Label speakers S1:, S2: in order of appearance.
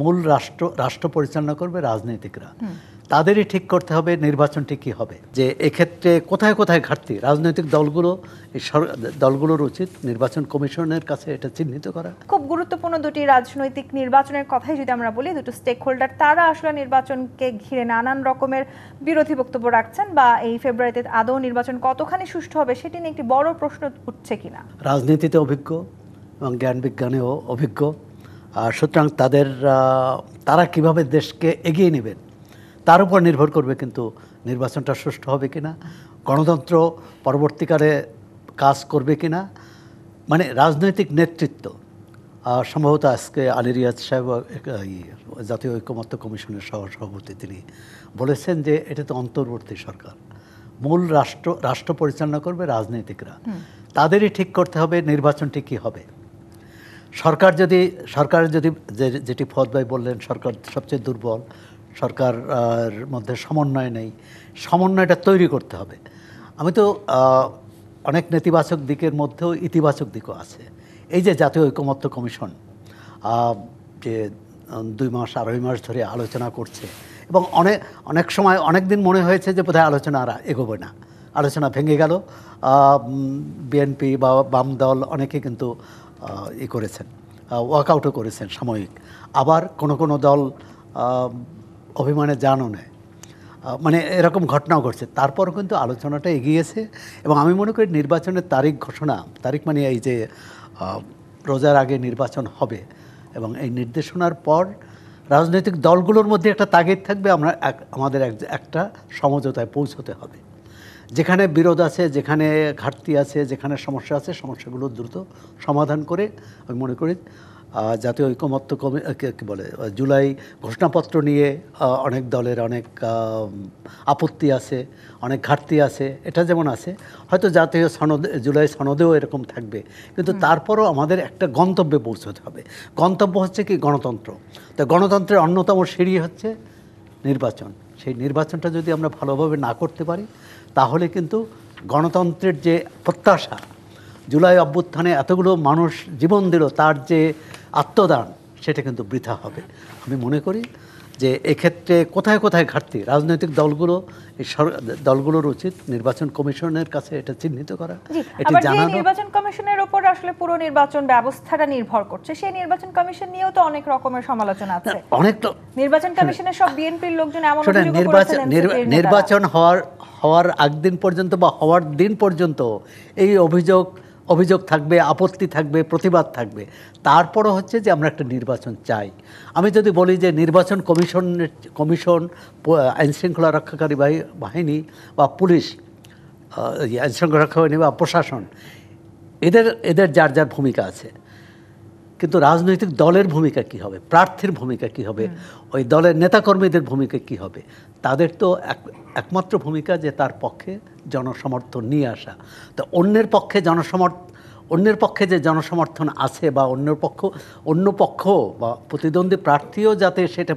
S1: মূল রাষ্ট্র পরিচালনা করবে রাজনীতিকরা। তাদেরই ঠিক করতে হবে নির্বাচনটি কি হবে, যে এক্ষেত্রে কোথায় কোথায় ঘাটতি রাজনৈতিক দলগুলোর উচিত নির্বাচন কমিশনের কাছে এটা চিহ্নিত করা।
S2: খুব গুরুত্বপূর্ণ দুটি রাজনৈতিক নির্বাচনের কথাই যদি আমরা বলি, দুটো স্টেক হোল্ডার তারা আসলে নির্বাচনকে ঘিরে নানান রকমের বিরোধী বক্তব্য রাখছেন, বা এই ফেব্রুয়ারিতে আদৌ নির্বাচন কতখানি সুষ্ঠু হবে সেটি নিয়ে একটি বড় প্রশ্ন উঠছে কিনা।
S1: রাজনীতিতে অভিজ্ঞ এবং জ্ঞান বিজ্ঞানেও অভিজ্ঞ, সুতরাং তারা কিভাবে দেশকে এগিয়ে নেবেন তার উপর নির্ভর করবে কিন্তু নির্বাচনটা সুষ্ঠু হবে কিনা, গণতন্ত্র পরবর্তীকালে কাজ করবে কিনা। মানে রাজনৈতিক নেতৃত্ব সম্ভবত আজকে আলী রিয়াজ সাহেব জাতীয় ঐকমত্য কমিশনের সহসভাপতি তিনি বলেছেন যে এটা তো অন্তর্বর্তী সরকার, মূল রাষ্ট্র পরিচালনা করবে রাজনীতিকরা। তাদেরই ঠিক করতে হবে নির্বাচনটি কি হবে। সরকারের যদি যেটি ফদ ভাই বললেন, সরকার সবচেয়ে দুর্বল, সরকার মধ্যে সমন্বয় নেই, সমন্বয়টা তৈরি করতে হবে। আমি তো অনেক নেতিবাচক দিকের মধ্যেও ইতিবাচক দিকও আছে। এই যে জাতীয় ঐকমত্য কমিশন যে 2 মাস 2.5 মাস ধরে আলোচনা করছে, এবং অনেক সময় অনেক দিন মনে হয়েছে যে বোধহয় আলোচনা আর এগোবে না, আলোচনা ভেঙে গেল। বিএনপি বা বাম দল অনেকে কিন্তু করেছেন, ওয়াকআউটও করেছেন সাময়িক। আবার কোনো দল অভিমানে জানও নেয়, মানে এরকম ঘটনাও ঘটছে। তারপরও কিন্তু আলোচনাটা এগিয়েছে, এবং আমি মনে করি নির্বাচনের তারিখ মানে এই যে রোজার আগে নির্বাচন হবে, এবং এই নির্দেশনার পর রাজনৈতিক দলগুলোর মধ্যে একটা তাগিদ থাকবে, আমাদের একটা সমঝোতায় পৌঁছতে হবে। যেখানে বিরোধ আছে, যেখানে ঘাটতি আছে, যেখানে সমস্যা আছে, সমস্যাগুলো দ্রুত সমাধান করে আমি মনে করি জাতীয় ঐকমত্য কী বলে জুলাই ঘোষণাপত্র নিয়ে অনেক দলের অনেক আপত্তি আছে, অনেক ঘাটতি আছে। এটা যেমন আছে, হয়তো জাতীয় জুলাই সনদেও এরকম থাকবে, কিন্তু তারপরও আমাদের একটা গন্তব্যে পৌঁছতে হবে। গন্তব্য হচ্ছে কি গণতন্ত্র। তো গণতন্ত্রের অন্যতম সিঁড়ি হচ্ছে নির্বাচন। সেই নির্বাচনটা যদি আমরা ভালোভাবে না করতে পারি, তাহলে কিন্তু গণতন্ত্রের যে প্রত্যাশা, জুলাই অভ্যুত্থানে এতগুলো মানুষ জীবন দিল, তার যে আত্মদান, সেটা কিন্তু বৃথা হবে। আমি মনে করি যে এক্ষেত্রে কোথায় কোথায় ঘাটতি রাজনৈতিক দলগুলোর উচিত নির্বাচন কমিশনের কাছে এটা চিহ্নিত করা,
S2: এটি জানানো। নির্বাচন কমিশনের উপর আসলে পুরো নির্বাচন ব্যবস্থাটা নির্ভর করছে। সেই নির্বাচন কমিশন নিয়েও তো অনেক রকমের সমালোচনা আছে। নির্বাচন কমিশনের সব বিএনপির লোকজন এমন
S1: নির্বাচন হওয়ার আগদিন পর্যন্ত বা হওয়ার দিন পর্যন্ত এই অভিযোগ থাকবে, আপত্তি থাকবে, প্রতিবাদ থাকবে। তারপরও হচ্ছে যে আমরা একটা নির্বাচন চাই। আমি যদি বলি যে নির্বাচন কমিশন আইনশৃঙ্খলা রক্ষাকারী বাহিনী বা পুলিশ, আইনশৃঙ্খলা রক্ষা বাহিনী বা প্রশাসন, এদের যার যার ভূমিকা আছে, কিন্তু রাজনৈতিক দলের ভূমিকা কি হবে, প্রার্থীর ভূমিকা কি হবে, ওই দলের নেতাকর্মীদের ভূমিকা কি হবে। তাদের তো একমাত্র ভূমিকা যে তার পক্ষে জনসমর্থন নিয়ে আসা। তো অন্যের পক্ষে যে জনসমর্থন আছে, বা অন্য পক্ষ বা প্রতিদ্বন্দ্বী প্রার্থীও যাতে সেটা